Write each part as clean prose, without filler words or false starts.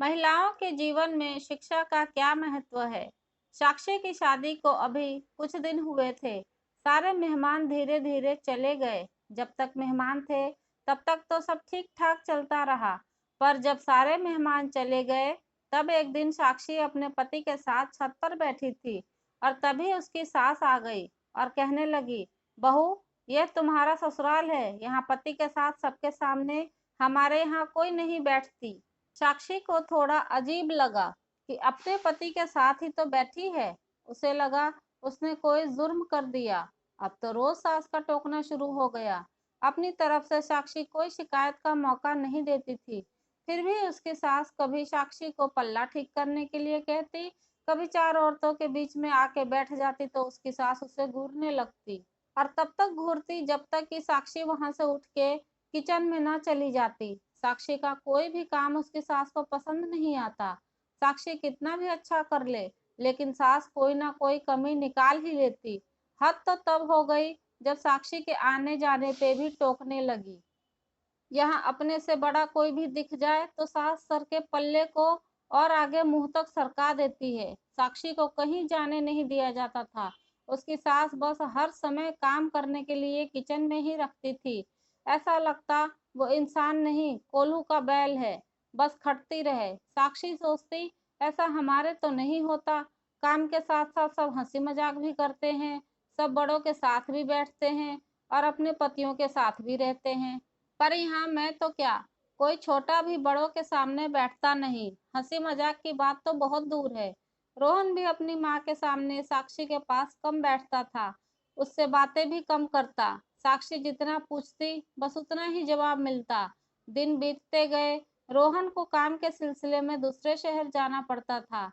महिलाओं के जीवन में शिक्षा का क्या महत्व है? साक्षी की शादी को अभी कुछ दिन हुए थे। सारे मेहमान धीरे-धीरे चले गए। जब तक मेहमान थे, तब तक तो सब ठीक-ठाक चलता रहा। पर जब सारे मेहमान चले गए, तब एक दिन साक्षी अपने पति के साथ छत पर बैठी थी और तभी उसकी सास आ गई और कहने लगी, "बहू, यह तुम्हारा ससुराल है। यहाँ पति के साथ सबके सामने हमारे यहाँ कोई नहीं बैठती।" साक्षी को थोड़ा अजीब लगा कि अपने पति के साथ ही तो बैठी है। उसे लगा उसने कोई जुर्म कर दिया। अब तो रोज सास का टोकना शुरू हो गया। अपनी तरफ से साक्षी कोई शिकायत का मौका नहीं देती थी। फिर भी उसकी सास कभी साक्षी को पल्ला ठीक करने के लिए कहती, कभी चार औरतों के बीच में आके बैठ जाती तो उसकी सास उसे घूरने लगती और तब तक घूरती जब तक कि साक्षी वहां से उठ के किचन में ना चली जाती। साक्षी का कोई भी काम उसकी सास को पसंद नहीं आता। साक्षी कितना भी अच्छा कर ले, लेकिन सास कोई ना कोई कमी निकाल ही लेती। हद तो तब हो गई जब साक्षी के आने जाने पे भी टोकने लगी। यहाँ अपने से बड़ा कोई भी दिख जाए तो सास सर के पल्ले को और आगे मुंह तक सरका देती है। साक्षी को कहीं जाने नहीं दिया जाता था। उसकी सास बस हर समय काम करने के लिए किचन में ही रखती थी। ऐसा लगता वो इंसान नहीं, कोल्हू का बैल है, बस खटती रहे। साक्षी सोचती, ऐसा हमारे तो नहीं होता। काम के साथ साथ सब हंसी मजाक भी करते हैं, सब बड़ों के साथ भी बैठते हैं और अपने पतियों के साथ भी रहते हैं। पर यहाँ मैं तो क्या, कोई छोटा भी बड़ों के सामने बैठता नहीं। हंसी मजाक की बात तो बहुत दूर है। रोहन भी अपनी माँ के सामने साक्षी के पास कम बैठता था, उससे बातें भी कम करता। साक्षी जितना पूछती बस उतना ही जवाब मिलता। दिन बीतते गए। रोहन को काम के सिलसिले में दूसरे शहर जाना पड़ता था।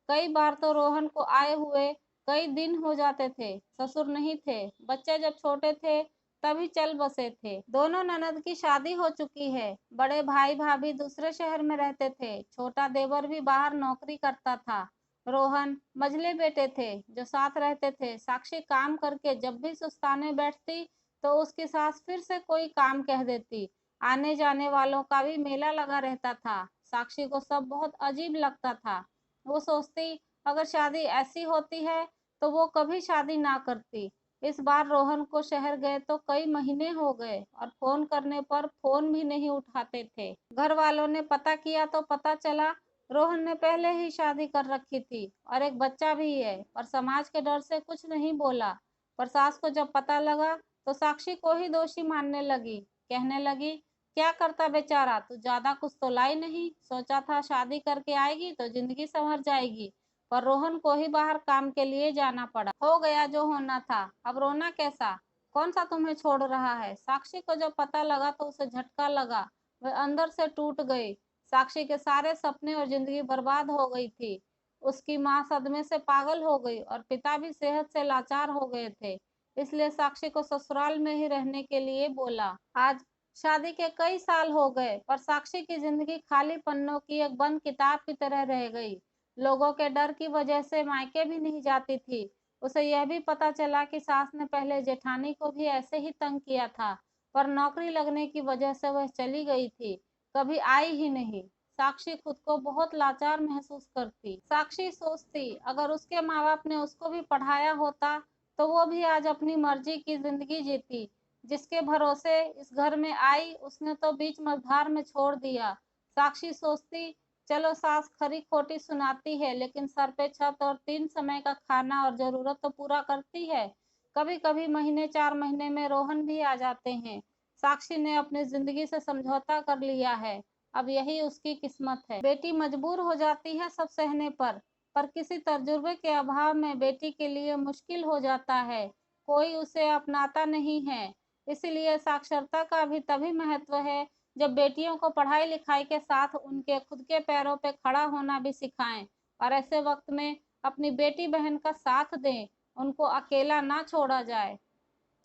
कई बार तो रोहन को आए हुए कई दिन हो जाते थे। ससुर नहीं थे, बच्चे जब छोटे थे तभी चल बसे थे। दोनों ननद की शादी हो चुकी है। बड़े भाई भाभी दूसरे शहर में रहते थे। छोटा देवर भी बाहर नौकरी करता था। रोहन मझले बेटे थे जो साथ रहते थे। साक्षी काम करके जब भी सुस्ताने बैठती तो उसकी सास फिर से कोई काम कह देती। आने जाने वालों का भी मेला लगा रहता था। साक्षी को सब बहुत अजीब लगता था। वो सोचती, अगर शादी ऐसी होती है तो वो कभी शादी ना करती। इस बार रोहन को शहर गए तो कई महीने हो गए और फोन करने पर फोन भी नहीं उठाते थे। घर वालों ने पता किया तो पता चला रोहन ने पहले ही शादी कर रखी थी और एक बच्चा भी है, पर समाज के डर से कुछ नहीं बोला। पर सास को जब पता लगा तो साक्षी को ही दोषी मानने लगी। कहने लगी, क्या करता बेचारा, तू ज्यादा कुछ तो लाई नहीं, सोचा था शादी करके आएगी तो जिंदगी संवर जाएगी, पर रोहन को ही बाहर काम के लिए जाना पड़ा। हो गया जो होना था, अब रोना कैसा, कौन सा तुम्हें छोड़ रहा है। साक्षी को जब पता लगा तो उसे झटका लगा, वह अंदर से टूट गई। साक्षी के सारे सपने और जिंदगी बर्बाद हो गई थी। उसकी माँ सदमे से पागल हो गई और पिता भी सेहत से लाचार हो गए थे। इसलिए साक्षी को ससुराल में ही रहने के लिए बोला। आज शादी के कई साल हो गए पर साक्षी की जिंदगी खाली पन्नों की एक बंद किताब की तरह रह गई। लोगों के डर की वजह से मायके भी नहीं जाती थी। उसे यह भी पता चला कि सास ने पहले जेठानी को भी ऐसे ही तंग किया था, पर नौकरी लगने की वजह से वह चली गई थी, कभी आई ही नहीं। साक्षी खुद को बहुत लाचार महसूस करती। साक्षी सोचती, अगर उसके माँ बाप ने उसको भी पढ़ाया होता तो वो भी आज अपनी मर्जी की जिंदगी जीती। जिसके भरोसे इस घर में आई उसने तो बीच मझधार में छोड़ दिया। साक्षी सोचती, चलो सास खरी खोटी सुनाती है लेकिन सर पे छत और 3 समय का खाना और जरूरत तो पूरा करती है। कभी कभी महीने 4 महीने में रोहन भी आ जाते हैं। साक्षी ने अपनी जिंदगी से समझौता कर लिया है। अब यही उसकी किस्मत है। बेटी मजबूर हो जाती है सब सहने पर किसी तजुर्बे के अभाव में बेटी के लिए मुश्किल हो जाता है। कोई उसे अपनाता नहीं है। इसीलिए साक्षरता का भी तभी महत्व है जब बेटियों को पढ़ाई लिखाई के साथ उनके खुद के पैरों पे खड़ा होना भी सिखाएं और ऐसे वक्त में अपनी बेटी बहन का साथ दें, उनको अकेला ना छोड़ा जाए।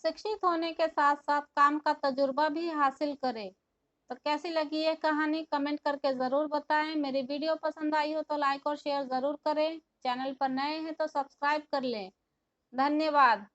शिक्षित होने के साथ साथ काम का तजुर्बा भी हासिल करें। तो कैसी लगी ये कहानी कमेंट करके ज़रूर बताएं। मेरी वीडियो पसंद आई हो तो लाइक और शेयर ज़रूर करें। चैनल पर नए हैं तो सब्सक्राइब कर लें। धन्यवाद।